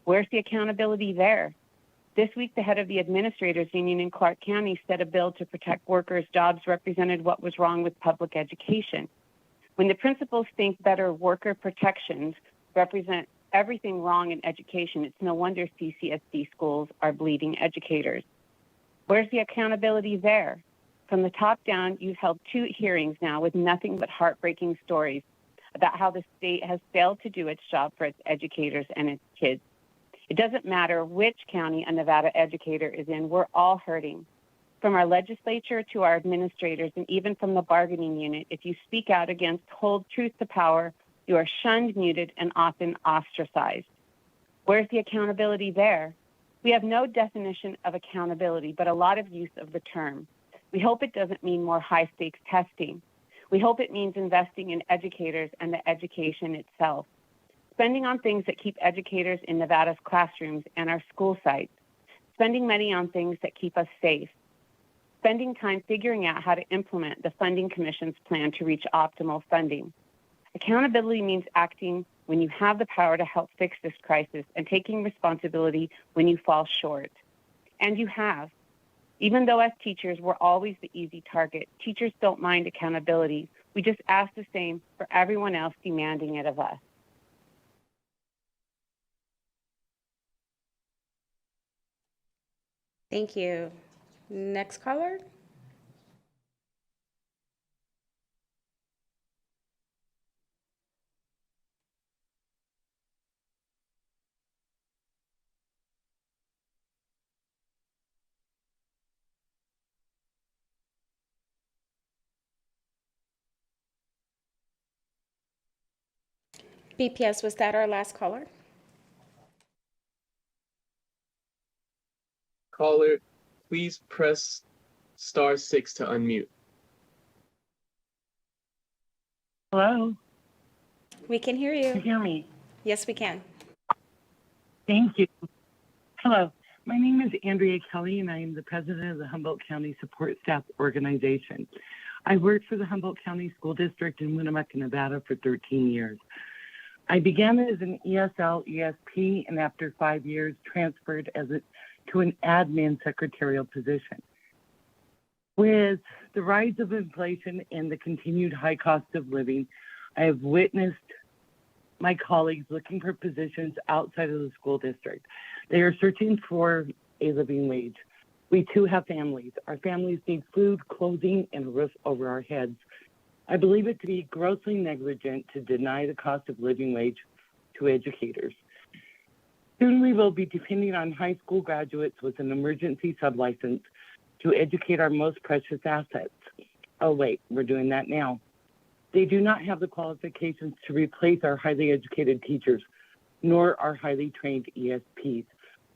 Where's the accountability there? This week, the head of the administrators union in Clark County set a bill to protect workers' jobs represented what was wrong with public education. When the principals think better worker protections represent everything wrong in education, it's no wonder CCSD schools are bleeding educators. Where's the accountability there? From the top down, you've held 2 hearings now with nothing but heartbreaking stories about how the state has failed to do its job for its educators and its kids. It doesn't matter which county a Nevada educator is in, we're all hurting. From our legislature to our administrators and even from the bargaining unit, if you speak out against hold truth to power, you are shunned, muted, and often ostracized. Where's the accountability there? We have no definition of accountability, but a lot of use of the term. We hope it doesn't mean more high-stakes testing. We hope it means investing in educators and the education itself. Spending on things that keep educators in Nevada's classrooms and our school sites, spending money on things that keep us safe, spending time figuring out how to implement the Funding Commission's plan to reach optimal funding. Accountability means acting when you have the power to help fix this crisis and taking responsibility when you fall short. And you have. Even though as teachers, we're always the easy target, teachers don't mind accountability. We just ask the same for everyone else demanding it of us. Thank you. Next caller. BPS, was that our last caller? Caller, please press *6 to unmute. Hello? We can hear you. Can you hear me? Yes, we can. Thank you. Hello. My name is Andrea Kelly, and I am the president of the Humboldt County Support Staff Organization. I worked for the Humboldt County School District in Winnemucca, Nevada for 13 years. I began as an ESL, ESP, and after 5 years transferred to an admin secretarial position. With the rise of inflation and the continued high cost of living, I have witnessed my colleagues looking for positions outside of the school district. They are searching for a living wage. We too have families. Our families need food, clothing, and a roof over our heads. I believe it to be grossly negligent to deny the cost of living wage to educators. Soon we will be depending on high school graduates with an emergency sublicense to educate our most precious assets. Oh wait, we're doing that now. They do not have the qualifications to replace our highly educated teachers, nor our highly trained ESPs.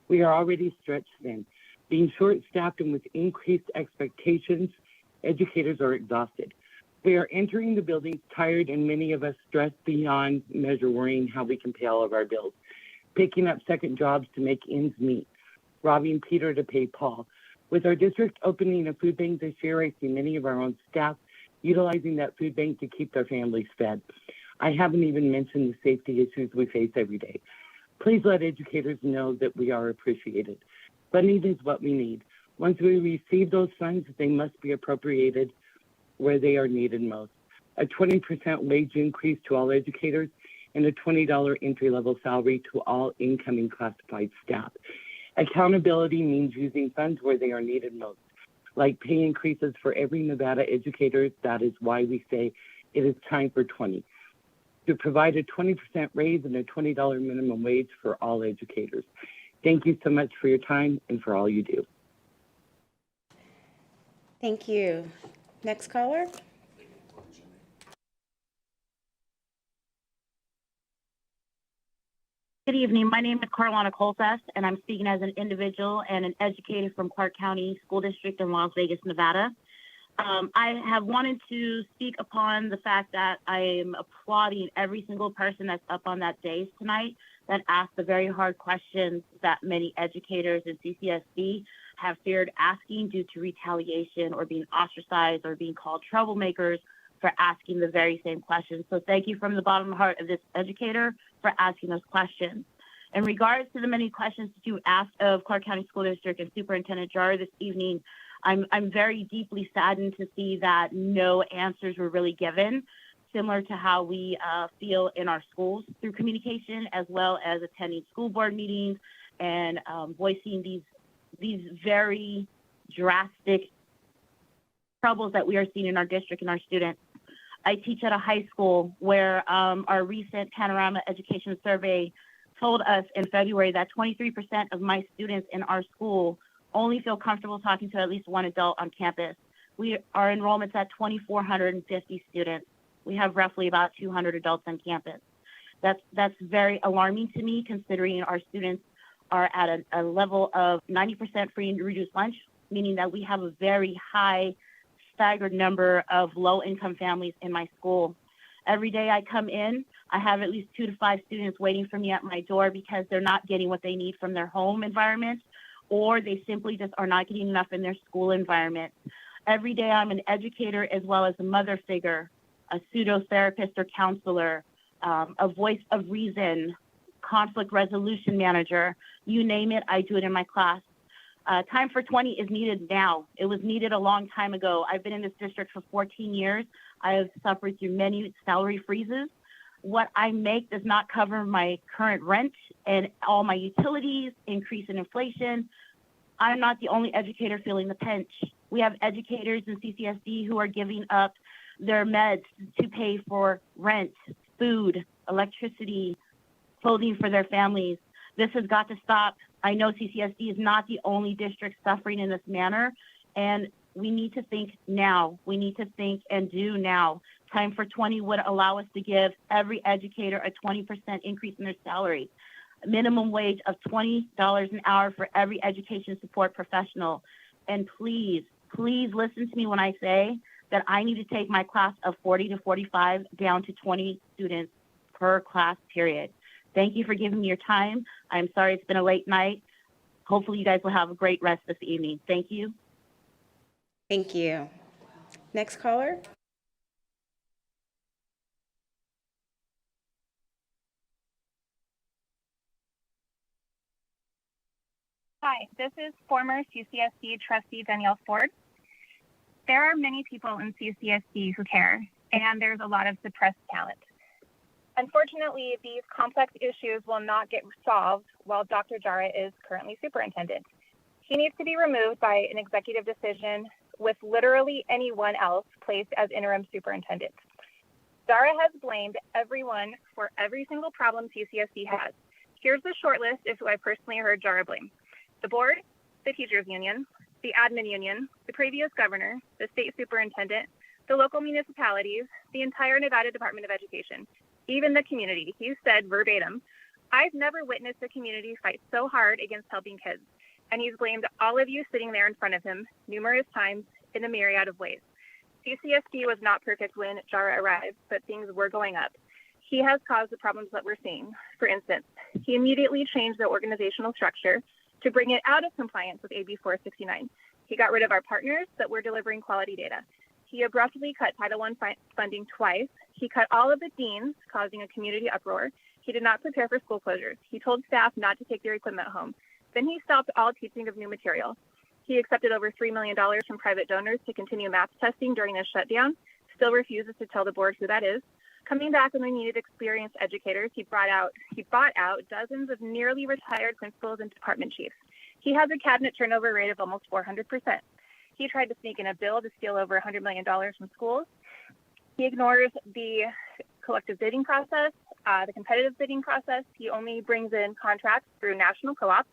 We are already stretched thin. Being short-staffed and with increased expectations educators are exhausted. We are entering the buildings tired and many of us stressed beyond measure, worrying how we can pay all of our bills, picking up second jobs to make ends meet, robbing Peter to pay Paul. With our district opening a food bank this year, I see many of our own staff utilizing that food bank to keep their families fed. I haven't even mentioned the safety issues we face every day. Please let educators know that we are appreciated. Funding is what we need. Once we receive those funds, they must be appropriated where they are needed most. A 20% wage increase to all educators and a $20 entry-level salary to all incoming classified staff. Accountability means using funds where they are needed most, like pay increases for every Nevada educator. That is why we say it is time for 20. To provide a 20% raise and a $20 minimum wage for all educators. Thank you so much for your time and for all you do. Thank you. Next caller. Good evening. My name is Carolina Colfest, and I'm speaking as an individual and an educator from Clark County School District in Las Vegas, Nevada. I have wanted to speak upon the fact that I am applauding every single person that's up on that dais tonight that asked the very hard questions that many educators in CCSD have feared asking due to retaliation or being ostracized or being called troublemakers for asking the very same questions. So thank you from the bottom of the heart of this educator for asking those questions. In regards to the many questions that you asked of Clark County School District and Superintendent Jar this evening, I'm very deeply saddened to see that no answers were really given, similar to how we feel in our schools through communication, as well as attending school board meetings and voicing these very drastic troubles that we are seeing in our district and our students. I teach at a high school where our recent Panorama Education Survey told us in February that 23% of my students in our school only feel comfortable talking to at least one adult on campus. Our enrollment's at 2,450 students. We have roughly about 200 adults on campus. That's very alarming to me, considering our students are at a level of 90% free and reduced lunch, meaning that we have a very high staggered number of low-income families in my school. Every day I come in, I have at least 2 to 5 students waiting for me at my door because they're not getting what they need from their home environment, or they simply just are not getting enough in their school environment. Every day I'm an educator as well as a mother figure, a pseudo-therapist or counselor, a voice of reason, conflict resolution manager, you name it, I do it in my class. Time for 20 is needed now. It was needed a long time ago. I've been in this district for 14 years. I have suffered through many salary freezes. What I make does not cover my current rent and all my utilities, increase in inflation. I'm not the only educator feeling the pinch. We have educators in CCSD who are giving up their meds to pay for rent, food, electricity, clothing for their families. This has got to stop. I know CCSD is not the only district suffering in this manner, and we need to think now. We need to think and do now. Time for 20 would allow us to give every educator a 20% increase in their salary, a minimum wage of $20 an hour for every education support professional. And please, please listen to me when I say that I need to take my class of 40 to 45 down to 20 students per class period. Thank you for giving me your time. I'm sorry it's been a late night. Hopefully you guys will have a great rest this evening. Thank you. Thank you. Next caller. Hi, this is former CCSD trustee Danielle Ford. There are many people in CCSD who care, and there's a lot of suppressed talent. Unfortunately, these complex issues will not get solved while Dr. Jara is currently superintendent. He needs to be removed by an executive decision with literally anyone else placed as interim superintendent. Jara has blamed everyone for every single problem CCSD has. Here's the short list of who I personally heard Jara blame: the board, the teachers union, the admin union, the previous governor, the state superintendent, the local municipalities, the entire Nevada Department of Education, even the community. He said verbatim, "I've never witnessed a community fight so hard against helping kids." And he's blamed all of you sitting there in front of him numerous times in a myriad of ways. CCSD was not perfect when Jara arrived, but things were going up. He has caused the problems that we're seeing. For instance, he immediately changed the organizational structure to bring it out of compliance with AB 469. He got rid of our partners that were delivering quality data. He abruptly cut Title I funding twice. He cut all of the deans, causing a community uproar. He did not prepare for school closures. He told staff not to take their equipment home. Then he stopped all teaching of new material. He accepted over $3 million from private donors to continue math testing during this shutdown, still refuses to tell the board who that is. Coming back when we needed experienced educators, he bought out dozens of nearly retired principals and department chiefs. He has a cabinet turnover rate of almost 400%. He tried to sneak in a bill to steal over $100 million from schools. He ignores the collective bidding process, the competitive bidding process. He only brings in contracts through national co-ops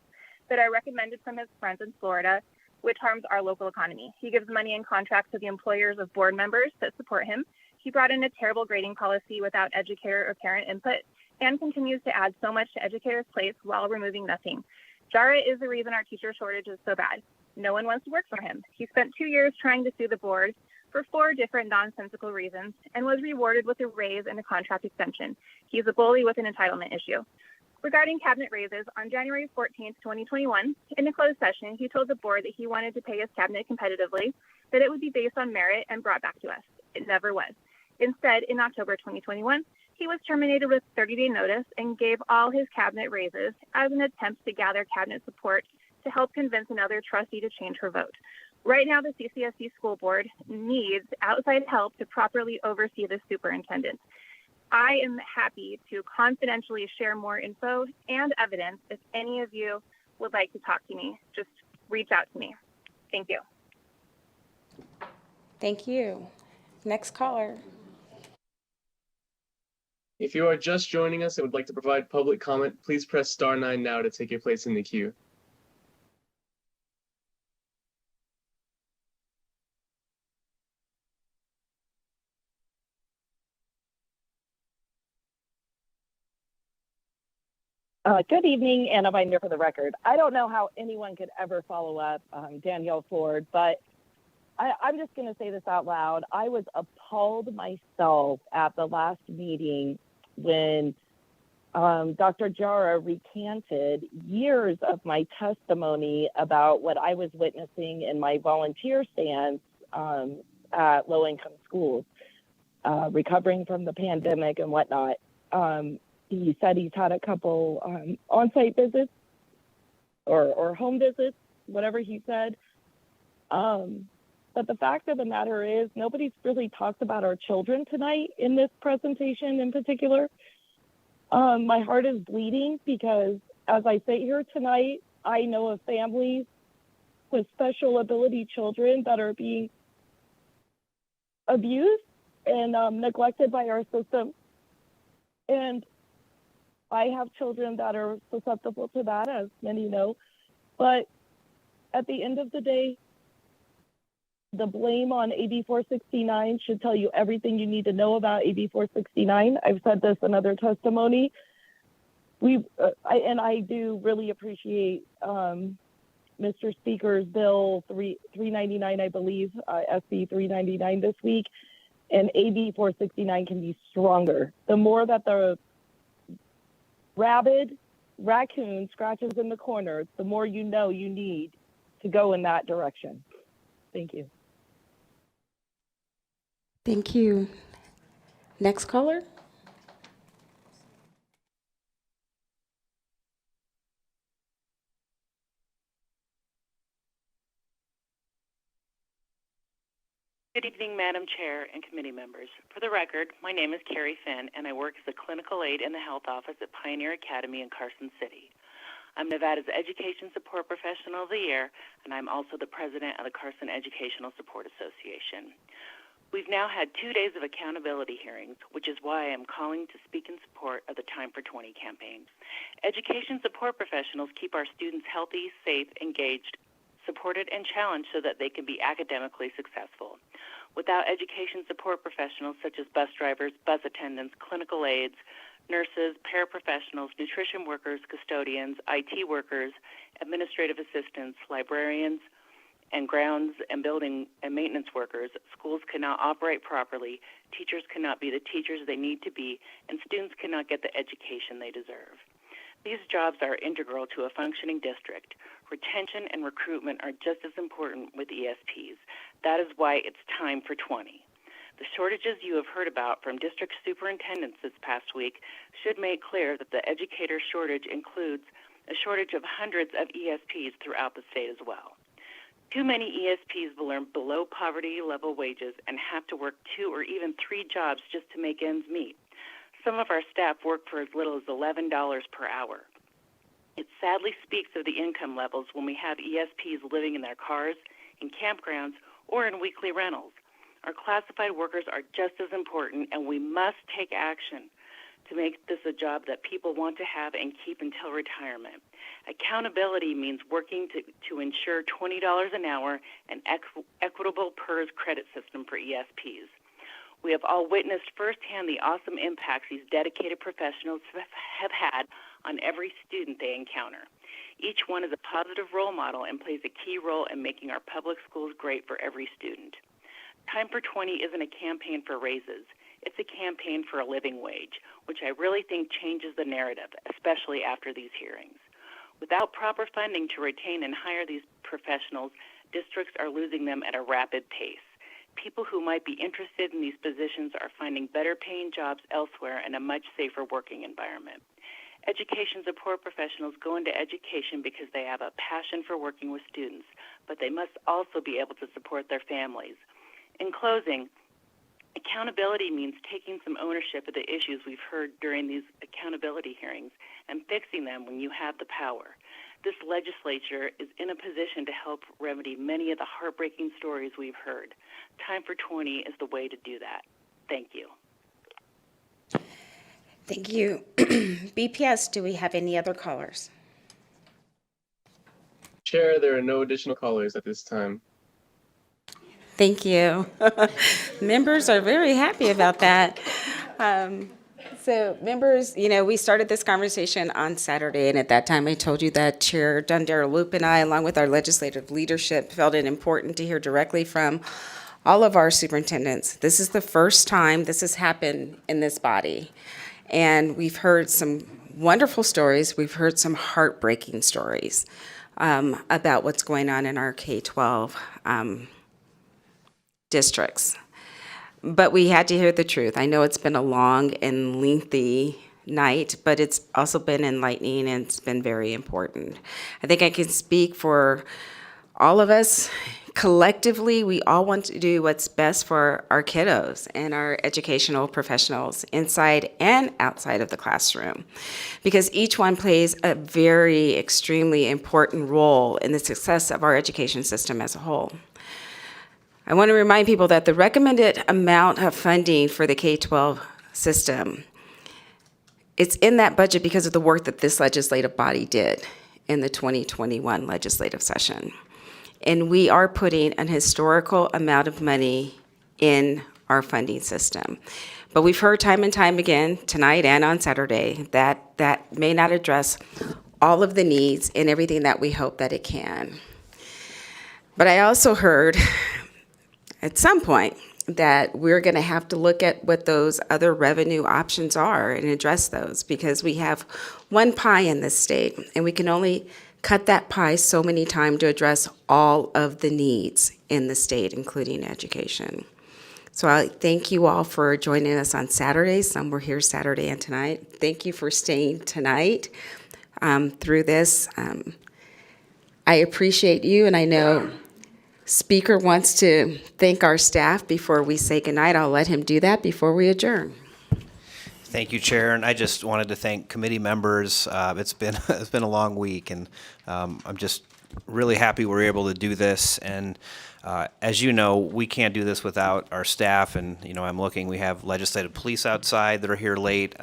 that are recommended from his friends in Florida, which harms our local economy. He gives money and contracts to the employers of board members that support him. He brought in a terrible grading policy without educator or parent input and continues to add so much to educators' plates while removing nothing. Jara is the reason our teacher shortage is so bad. No one wants to work for him. He spent 2 years trying to sue the board for 4 different nonsensical reasons and was rewarded with a raise and a contract extension. He's a bully with an entitlement issue. Regarding cabinet raises, on January 14th, 2021, in a closed session, he told the board that he wanted to pay his cabinet competitively, that it would be based on merit and brought back to us. It never was. Instead, in October 2021, he was terminated with 30-day notice and gave all his cabinet raises as an attempt to gather cabinet support to help convince another trustee to change her vote. Right now, the CCSD school board needs outside help to properly oversee the superintendent. I am happy to confidentially share more info and evidence. If any of you would like to talk to me, just reach out to me. Thank you. Thank you. Next caller. If you are just joining us and would like to provide public comment, please press *9 now to take your place in the queue. Good evening, Anna Binder for the record. I don't know how anyone could ever follow up Danielle Ford, but I'm just going to say this out loud. I was appalled myself at the last meeting when Dr. Jara recanted years of my testimony about what I was witnessing in my volunteer stance at low-income schools, recovering from the pandemic and whatnot. He said he's had a couple on-site visits or home visits, whatever he said. But the fact of the matter is nobody's really talked about our children tonight in this presentation in particular. My heart is bleeding because as I sit here tonight, I know of families with special ability children that are being abused and neglected by our system. And I have children that are susceptible to that, as many know. But at the end of the day, the blame on AB 469 should tell you everything you need to know about AB 469. I've said this in other testimony. I do really appreciate Mr. Speaker's Bill 399, I believe, SB 399 this week. And AB 469 can be stronger. The more that the rabid raccoon scratches in the corner, the more you know you need to go in that direction. Thank you. Thank you. Next caller. Good evening, Madam Chair and committee members. For the record, my name is Carrie Finn, and I work as a clinical aide in the health office at Pioneer Academy in Carson City. I'm Nevada's Education Support Professional of the Year, and I'm also the president of the Carson Educational Support Association. We've now had 2 days of accountability hearings, which is why I'm calling to speak in support of the Time for 20 campaign. Education support professionals keep our students healthy, safe, engaged, supported, and challenged so that they can be academically successful. Without education support professionals such as bus drivers, bus attendants, clinical aides, nurses, paraprofessionals, nutrition workers, custodians, IT workers, administrative assistants, librarians, and grounds and building and maintenance workers, schools cannot operate properly, teachers cannot be the teachers they need to be, and students cannot get the education they deserve. These jobs are integral to a functioning district. Retention and recruitment are just as important with ESPs. That is why it's time for 20. The shortages you have heard about from district superintendents this past week should make clear that the educator shortage includes a shortage of hundreds of ESPs throughout the state as well. Too many ESPs will earn below poverty level wages and have to work 2 or even 3 jobs just to make ends meet. Some of our staff work for as little as $11 per hour. It sadly speaks of the income levels when we have ESPs living in their cars, in campgrounds, or in weekly rentals. Our classified workers are just as important, and we must take action to make this a job that people want to have and keep until retirement. Accountability means working to ensure $20 an hour and equitable PERS credit system for ESPs. We have all witnessed firsthand the awesome impacts these dedicated professionals have had on every student they encounter. Each one is a positive role model and plays a key role in making our public schools great for every student. Time for 20 isn't a campaign for raises. It's a campaign for a living wage, which I really think changes the narrative, especially after these hearings. Without proper funding to retain and hire these professionals, districts are losing them at a rapid pace. People who might be interested in these positions are finding better paying jobs elsewhere in a much safer working environment. Education support professionals go into education because they have a passion for working with students, but they must also be able to support their families. In closing, accountability means taking some ownership of the issues we've heard during these accountability hearings and fixing them when you have the power. This legislature is in a position to help remedy many of the heartbreaking stories we've heard. Time for 20 is the way to do that. Thank you. Thank you. BPS, do we have any other callers? Chair, there are no additional callers at this time. Thank you. Members are very happy about that. So members, we started this conversation on Saturday, and at that time I told you that Chair Dundara Loop and I, along with our legislative leadership, felt it important to hear directly from all of our superintendents. This is the first time this has happened in this body, and we've heard some wonderful stories. We've heard some heartbreaking stories about what's going on in our K-12 districts. But we had to hear the truth. I know it's been a long and lengthy night, but it's also been enlightening and it's been very important. I think I can speak for all of us. Collectively, we all want to do what's best for our kiddos and our educational professionals inside and outside of the classroom, because each one plays a very extremely important role in the success of our education system as a whole. I want to remind people that the recommended amount of funding for the K-12 system, it's in that budget because of the work that this legislative body did in the 2021 legislative session. And we are putting an historical amount of money in our funding system. But we've heard time and time again, tonight and on Saturday, that that may not address all of the needs and everything that we hope that it can. But I also heard at some point that we're going to have to look at what those other revenue options are and address those, because we have one pie in this state and we can only cut that pie so many times to address all of the needs in the state, including education. So I thank you all for joining us on Saturday. Some were here Saturday and tonight. Thank you for staying tonight through this. I appreciate you, and I know Speaker wants to thank our staff before we say goodnight. I'll let him do that before we adjourn. Thank you, Chair, and I just wanted to thank committee members. It's been a long week, and I'm just really happy we're able to do this. And as you know, we can't do this without our staff. And I'm looking. We have legislative police outside that are here late.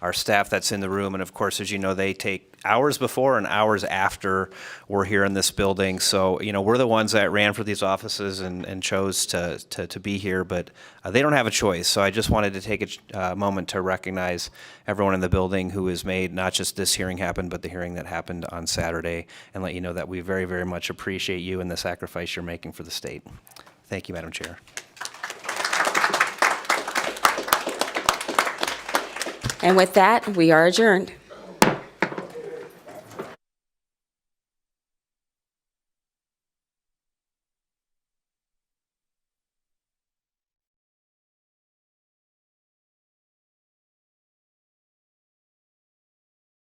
our staff that's in the room. And of course, as you know, they take hours before and hours after we're here in this building. So, we're the ones that ran for these offices and chose to be here, but they don't have a choice. So I just wanted to take a moment to recognize everyone in the building who has made not just this hearing happen, but the hearing that happened on Saturday, and let you know that we very, very much appreciate you and the sacrifice you're making for the state. Thank you, Madam Chair. And with that, we are adjourned.